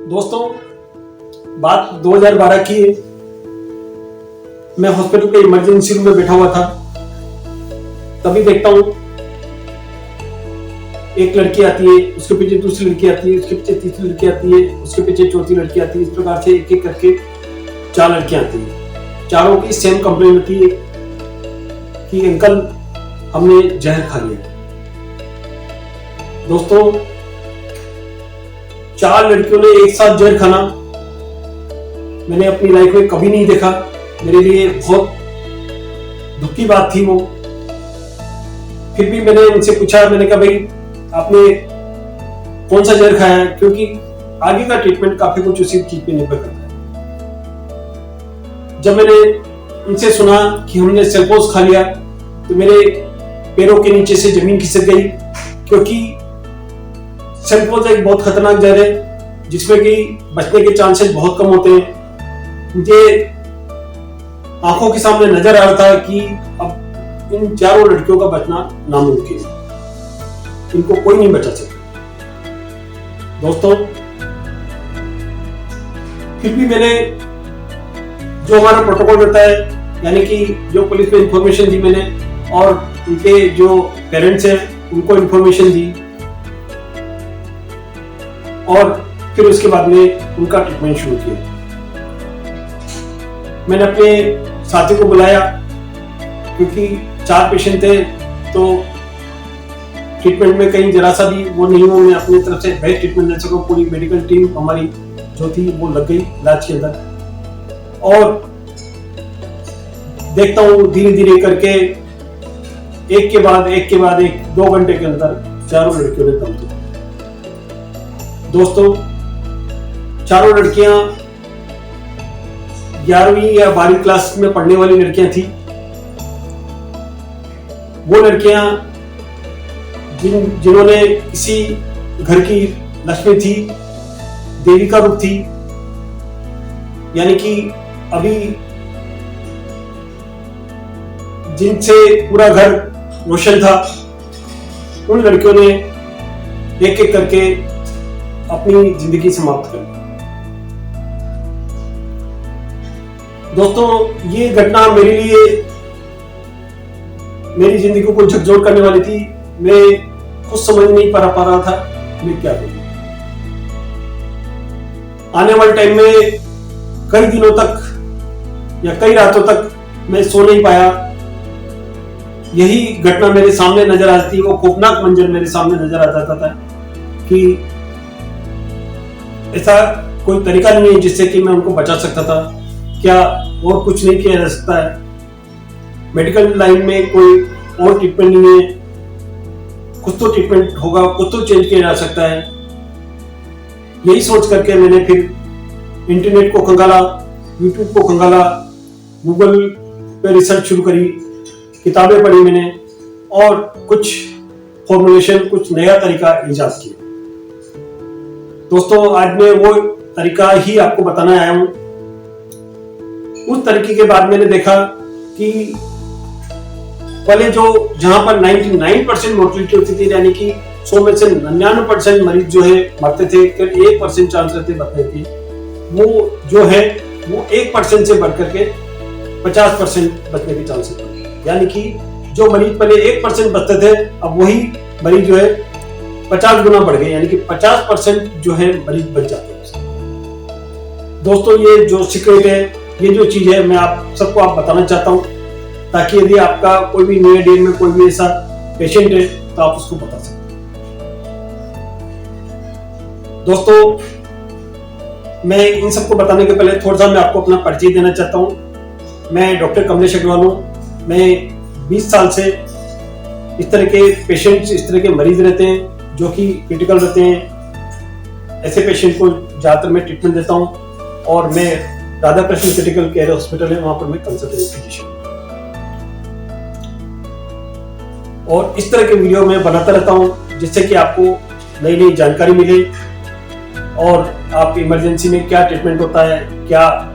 दोस्तों, बात 2012 की है। मैं हॉस्पिटल के इमरजेंसी रूम में बैठा हुआ था। तभी देखता हूँ एक लड़की आती है, उसके पीछे दूसरी लड़की आती है, उसके पीछे तीसरी लड़की आती है, उसके पीछे चौथी लड़की आती है। इस प्रकार से एक एक करके 4 लड़कियां आती हैं। चारों की सेम कंप्लेंट होती है कि अंकल हमने जहर खा लिया। दोस्तों, 4 लड़कियों ने एक साथ जहर खाना मैंने अपनी लाइफ में कभी नहीं देखा। मेरे लिए बहुत दुख की बात थी वो। फिर भी मैंने उनसे पूछा, मैंने कहा भाई आपने कौन सा जहर खाया है, क्योंकि आगे का ट्रीटमेंट काफी कुछ उसी चीज पे निर्भर करता है। जब मैंने उनसे सुना कि हमने सेल्फोस खा लिया तो मेरे पैरों के नीचे से जमीन खिसक गई, क्योंकि सेल्फोस एक बहुत खतरनाक जहर है जिसमें कि बचने के चांसेस बहुत कम होते हैं। मुझे आंखों के सामने नजर आ रहा था कि अब इन 4 लड़कियों का बचना नामुमकिन है, इनको कोई नहीं बचा सकता। दोस्तों, फिर भी मैंने जो हमारा प्रोटोकॉल रहता है, यानी कि जो पुलिस को इंफॉर्मेशन दी मैंने और उनके जो पेरेंट्स हैं उनको इंफॉर्मेशन दी, और फिर उसके बाद में उनका ट्रीटमेंट शुरू किया। मैंने अपने साथी को बुलाया, क्योंकि 4 पेशेंट थे तो ट्रीटमेंट में कहीं जरा सा भी वो नहीं हो, मैं अपनी तरफ से बेस्ट ट्रीटमेंट दे सकूं। पूरी मेडिकल टीम हमारी जो थी वो लग गई इलाज के अंदर, और देखता हूं धीरे धीरे करके एक के बाद एक 2 घंटे के अंदर 4 लड़कियों ने दम तोड़ा। दोस्तों, 4 लड़कियां 11वीं या 12वीं क्लास में पढ़ने वाली लड़कियां थी। वो लड़कियां जिन्होंने किसी घर की लक्ष्मी थी, देवी का रूप थी, यानी कि अभी जिनसे पूरा घर रोशन था, उन लड़कियों ने एक एक करके अपनी जिंदगी समाप्त कर दी। दोस्तों, ये घटना मेरे लिए मेरी जिंदगी को झकझोर करने वाली थी। मैं कुछ समझ नहीं पा रहा था मैं क्या करूं। आने वाले टाइम में कई दिनों तक या कई रातों तक मैं सो नहीं पाया। यही घटना मेरे सामने नजर आती, वो खौफनाक मंजर मेरे सामने नजर आता था कि ऐसा कोई तरीका नहीं है जिससे कि मैं उनको बचा सकता था। क्या और कुछ नहीं किया जा सकता है? मेडिकल लाइन में कोई और ट्रीटमेंट नहीं है, कुछ तो ट्रीटमेंट होगा, कुछ तो चेंज किया जा सकता है। यही सोच करके मैंने फिर इंटरनेट को खंगाला, यूट्यूब को खंगाला, गूगल पे रिसर्च शुरू करी, किताबें पढ़ी मैंने, और कुछ फॉर्मुलेशन, कुछ नया तरीका इजाद किया। दोस्तों, आज मैं वो तरीका ही आपको बताना आया हूं। उस तरीके के बाद मैंने देखा कि पहले जहां पर 99% मोर्टिलिटी होती थी, यानी कि 100 में से 99% मरीज जो है मरते थे, फिर 1% चांस रहते बचने के, वो जो है वो 1% से बढ़कर के 50% बचने के चांसेस बढ़ गए। यानी कि जो मरीज पहले 1% बचते थे, अब वही मरीज जो है 50 गुना बढ़ गए, यानी कि 50% जो है मरीज बच जाते हैं। दोस्तों, ये जो सीक्रेट है, ये जो चीज है, मैं आप सबको बताना चाहता हूं, ताकि यदि आपका कोई भी नियर डेयर में कोई भी ऐसा पेशेंट है तो आप उसको बता सकते हैं। दोस्तों, मैं इन सबको बताने के पहले थोड़ा सा मैं आपको अपना परिचय देना चाहता हूं। मैं डॉक्टर कमलेश अग्रवाल हूं। मैं 20 साल से इस तरह के पेशेंट्स, इस तरह के मरीज रहते हैं जो कि क्रिटिकल रहते हैं, ऐसे पेशेंट को ज्यादातर मैं ट्रीटमेंट देता हूं, और मैं Radha Krishna critical care hospital है, वहां पर मैं कंसल्टेंट फिजिशियन, और इस तरह के वीडियो मैं बनाता रहता हूं जिससे कि आपको नई नई जानकारी मिले, और आप इमरजेंसी में क्या ट्रीटमेंट होता है, क्या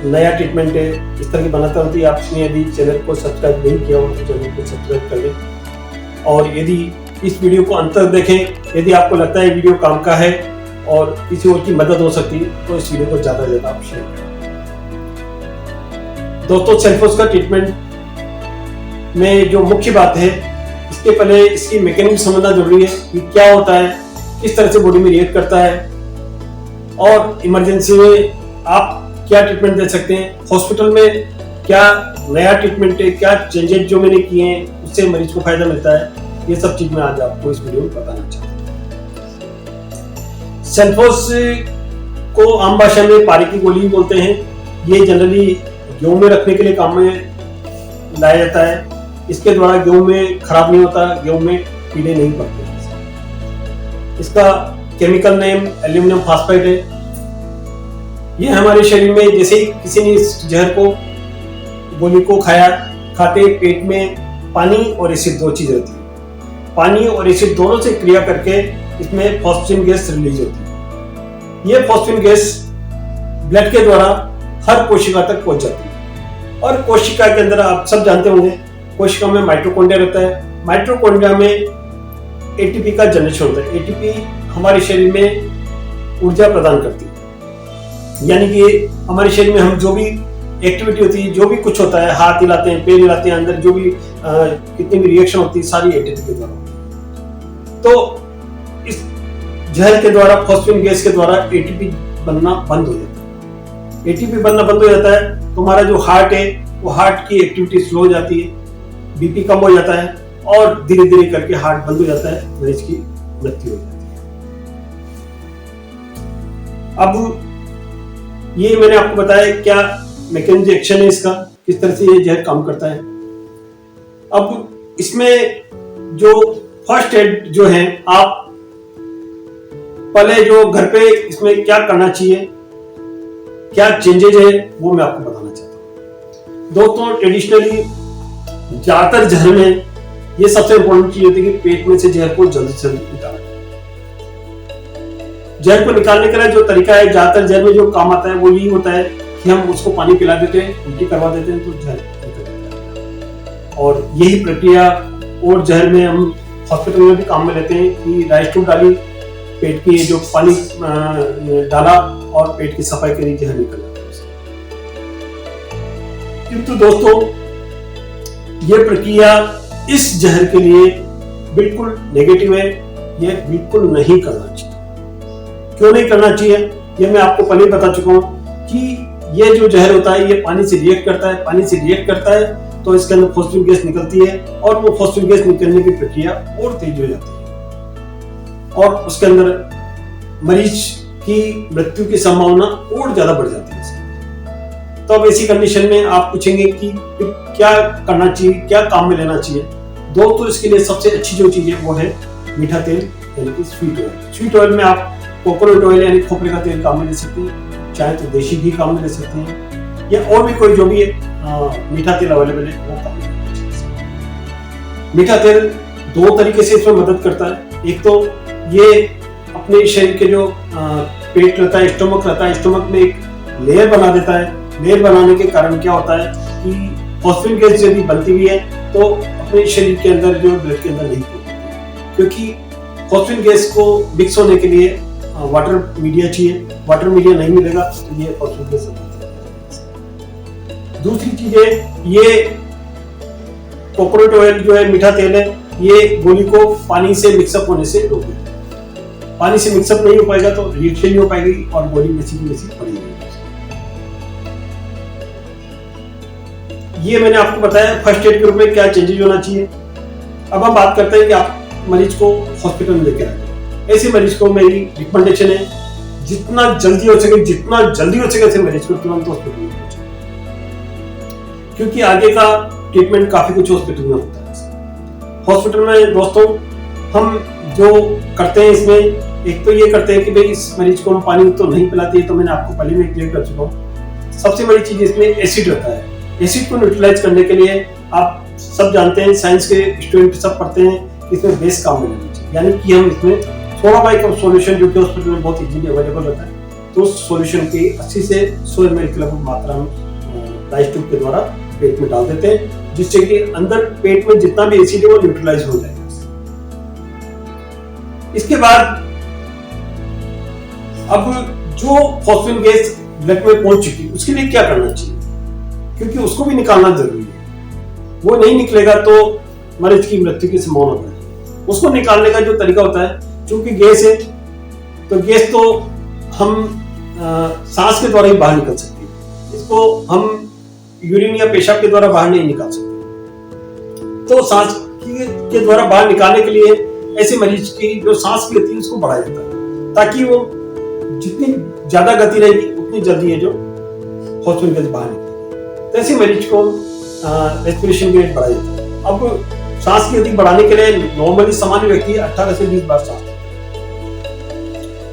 नया ट्रीटमेंट है, इस तरह की बनाता रहती है। आपने यदि चैनल को सब्सक्राइब नहीं किया हो तो चैनल को सब्सक्राइब कर लें, और यदि इस वीडियो को अंत तक देखें। यदि आपको लगता है वीडियो काम का है और किसी और की मदद हो सकती है तो इस वीडियो को ज़्यादा से ज़्यादा आप शेयर करें। दोस्तों, सेल्फोस का ट्रीटमेंट में जो मुख्य बात है, इसके पहले इसकी मैकेनिज्म समझना जरूरी है कि क्या होता है, किस तरह से बॉडी में रिएक्ट करता है और इमरजेंसी में आप क्या ट्रीटमेंट दे सकते हैं, हॉस्पिटल में क्या नया ट्रीटमेंट है, क्या चेंजेस जो मैंने किए हैं उससे मरीज को फायदा मिलता है, ये सब चीज मैं आज आपको इस वीडियो में बताना चाहता हूँ। सेल्फोस को आम भाषा में पारी की गोली बोलते हैं। ये जनरली गेहूं में रखने के लिए काम में लाया जाता है। इसके द्वारा गेहूं में खराब नहीं होता, गेहूं में कीड़े नहीं पड़ते। इसका केमिकल नेम एल्यूमिनियम फास्फाइड है। ये हमारे शरीर में जैसे ही किसी ने इस जहर को, गोली को खाया, खाते पेट में पानी और एसिड दो चीज होती है। पानी और एसिड दोनों से क्रिया करके इसमें फॉस्फेट गैस रिलीज होती है। ये फॉस्फेट गैस ब्लड के द्वारा हर कोशिका तक पहुंच जाती है और कोशिका के अंदर आप सब जानते होंगे, कोशिका में माइटोकॉन्ड्रिया रहता है। माइटोकॉन्ड्रिया में एटीपी का जनरेशन होता है। एटीपी हमारे शरीर में ऊर्जा प्रदान करती है, यानी कि हमारे शरीर में हम जो भी एक्टिविटी होती है, जो भी कुछ होता है, हाथ हिलाते हैं, पैर हिलाते हैं, अंदर जो भी कितनी भी रिएक्शन होती है, सारी एटीपी के द्वारा होती है। तो इस जहर के द्वारा, फॉस्फेट गैस के द्वारा एटीपी बनना बंद हो जाता है। एटीपी बनना बंद हो जाता है तो हमारा जो हार्ट है, वो हार्ट की एक्टिविटी स्लो हो जाती है, बीपी कम हो जाता है और धीरे धीरे करके हार्ट बंद हो जाता है, मरीज की मृत्यु हो जाती है। अब ये मैंने आपको बताया क्या मैकेनिज्म एक्शन है इसका, किस तरह से ये जहर काम करता है। अब इसमें जो फर्स्ट एड जो है, आप पहले जो घर पे इसमें क्या करना चाहिए, क्या चेंजेज है, वो मैं आपको बताना चाहता हूँ। दोस्तों, ट्रेडिशनली ज्यादातर जहर में ये सबसे इंपॉर्टेंट चीज होती है कि पेट में से जहर को जल्दी से जल्दी निकालना। जहर को निकालने का जो तरीका है, ज्यादातर जहर में जो काम आता है वो यही होता है कि हम उसको पानी पिला देते हैं, उल्टी करवा देते हैं तो जहर निकल जाता है। और यही प्रक्रिया और जहर में हम हॉस्पिटल में भी काम में लेते हैं कि राइस ट्यूब डाली, पेट की जो पानी डाला और पेट की सफाई करी, जहर निकल जाता है। किंतु दोस्तों, ये प्रक्रिया इस जहर के लिए बिल्कुल नेगेटिव है। ये बिल्कुल नहीं करना चाहिए। क्यों नहीं करना चाहिए, ये मैं आपको पहले बता चुका हूं कि ये जो जहर होता है, ये पानी से रिएक्ट करता है। पानी से रिएक्ट करता है तो इसके अंदर फॉस्फेट गैस निकलती है और वो फॉस्फेट गैस निकलने की प्रक्रिया और तेज हो जाती है और उसके अंदर मरीज की मृत्यु की संभावना और ज्यादा बढ़ जाती है। तो अब ऐसी कंडीशन में आप पूछेंगे कि क्या करना चाहिए, क्या काम में लेना चाहिए। तो इसके लिए सबसे अच्छी जो चीज है वो है मीठा तेल, यानी कि स्वीट ऑयल। स्वीट ऑयल में आप कोकोनट ऑयल यानी खोपरे का तेल काम में ले सकते हैं, चाहे तो देशी घी काम में ले सकते हैं, या और भी कोई जो भी मीठा तेल अवेलेबल है वो काम में ले सकते हैं। मीठा तेल दो तरीके से इसमें मदद करता है। एक तो ये अपने शरीर के जो पेट रहता है, स्टमक रहता है, स्टमक में एक लेयर बना देता है। लेयर बनाने के कारण क्या होता है कि फॉस्फेट गैस यदि बनती भी है तो अपने शरीर के अंदर जो ब्लड के अंदर नहीं पहुंचती, क्योंकि फॉस्फेट गैस को मिक्स होने के लिए वाटर मीडिया चाहिए। वाटर मीडिया नहीं मिलेगा तो ये फॉस्फेट गैस बनती है। दूसरी चीज है, ये कोकोनट ऑयल जो है, मीठा तेल है, ये गोली को पानी से मिक्सअप होने से रोक देता है। पानी से मिक्सअप नहीं हो पाएगा तो रिएक्शन नहीं हो पाएगी और गोली वैसी की वैसी पड़ी रहेगी। ये मैंने आपको बताया फर्स्ट एड के रूप में क्या चेंजेस होना चाहिए। अब हम बात करते हैं कि आप मरीज को हॉस्पिटल में लेकर आए। ऐसे मरीज को मेरी रिकमेंडेशन है, जितना जल्दी हो सके ऐसे मरीज को तुरंत हॉस्पिटल में पहुंचाएं, क्योंकि आगे का ट्रीटमेंट काफी कुछ हॉस्पिटल में होता है। हॉस्पिटल में दोस्तों हम जो करते हैं, इसमें एक तो ये करते हैं कि भाई इस मरीज को हम पानी तो नहीं पिलाते, तो मैंने आपको पहले में क्लियर कर चुका हूँ। सबसे बड़ी चीज इसमें एसिड रहता है। एसिड को न्यूट्रलाइज करने के लिए आप सब जानते हैं, साइंस के स्टूडेंट सब पढ़ते हैं, इसमें बेस काम में लेना चाहिए, यानी कि हम इसमें सोडा बाइक सॉल्यूशन जो कि हॉस्पिटल में बहुत इजीली अवेलेबल रहता है, तो उस सॉल्यूशन की 80 से 100 ml की लगभग मात्रा हम राइस ट्यूब के द्वारा पेट में डाल देते हैं, जिससे कि अंदर पेट में जितना भी एसिड है वो न्यूट्रलाइज हो जाएगा। इसके बाद अब जो फॉस्फेट गैस ब्लड में पहुंच चुकी उसके लिए क्या करना चाहिए, क्योंकि उसको भी निकालना जरूरी है। वो नहीं निकलेगा तो मरीज की मृत्यु की संभावना होती है। उसको निकालने का जो तरीका होता है, चूंकि गैस है तो गैस तो हम सांस के द्वारा ही बाहर निकल सकती है, इसको हम यूरिन या पेशाब के द्वारा बाहर नहीं निकाल सकते। तो सांस के द्वारा बाहर निकालने के लिए ऐसे मरीज की जो सांस की गति है उसको बढ़ाया जाता है, ताकि वो जितनी ज्यादा गति रहेगी उतनी जल्दी है जो फॉस्फेट गैस बाहर निकलेगी। तो ऐसे मरीज को रेस्पिरेशन रेट बढ़ाया जाता है। अब सांस की गति बढ़ाने के लिए नॉर्मली सामान्य व्यक्ति 18 से 20 बार सांस लेता है।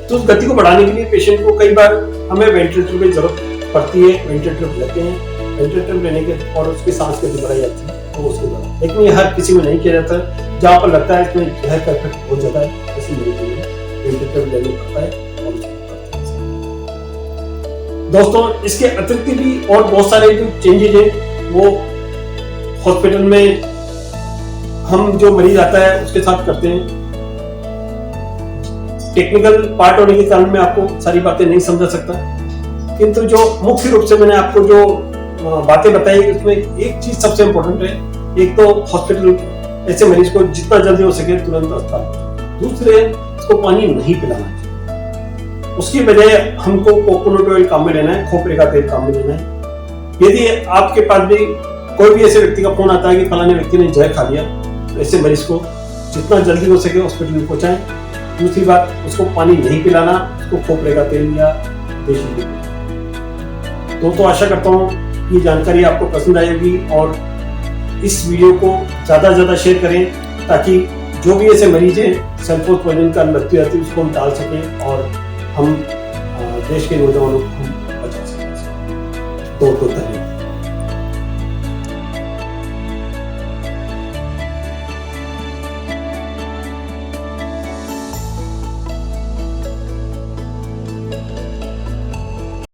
तो उस गति को बढ़ाने के लिए पेशेंट को कई बार हमें वेंटिलेटर की जरूरत पड़ती है, वेंटिलेटर लेते हैं, वेंटिलेटर लेने के और उसकी सांस गति बढ़ाई जाती है तो उसके द्वारा। लेकिन ये हर किसी में नहीं किया जाता, जहाँ पर लगता है इसमें जहर का इफेक्ट बहुत ज्यादा है, ऐसे मरीज में वेंटिलेटर लेना पड़ता है। और दोस्तों इसके अतिरिक्त भी और बहुत सारे जो चेंजेज हैं वो हॉस्पिटल में हम जो मरीज आता है उसके साथ करते हैं। टेक्निकल पार्ट होने के कारण मैं आपको सारी बातें नहीं समझा सकता, किंतु जो मुख्य रूप से मैंने आपको जो बातें बताई उसमें एक चीज सबसे इम्पोर्टेंट है, एक तो हॉस्पिटल ऐसे मरीज को जितना जल्दी हो सके तुरंत अस्पताल। दूसरे, इसको पानी नहीं पिलाना चाहिए, उसकी बजाय हमको कोकोनट ऑयल काम में लेना है, खोपरे का तेल काम में लेना है। यदि आपके पास भी कोई भी ऐसे व्यक्ति का फोन आता है कि फलाने व्यक्ति ने जहर खा लिया, तो ऐसे मरीज को जितना जल्दी हो सके हॉस्पिटल में पहुंचाएं। दूसरी बात, उसको पानी नहीं पिलाना, उसको खोपरे का तेल या देशी घी। तो आशा करता हूँ ये जानकारी आपको पसंद आएगी और इस वीडियो को ज्यादा से ज्यादा शेयर करें, ताकि जो भी ऐसे मरीज हैं सल्फोस पॉइजन का मृत्यु आती है उसको हम टाल सकें और हम देश के नौजवानों को बचा सकें। तो धन्यवाद।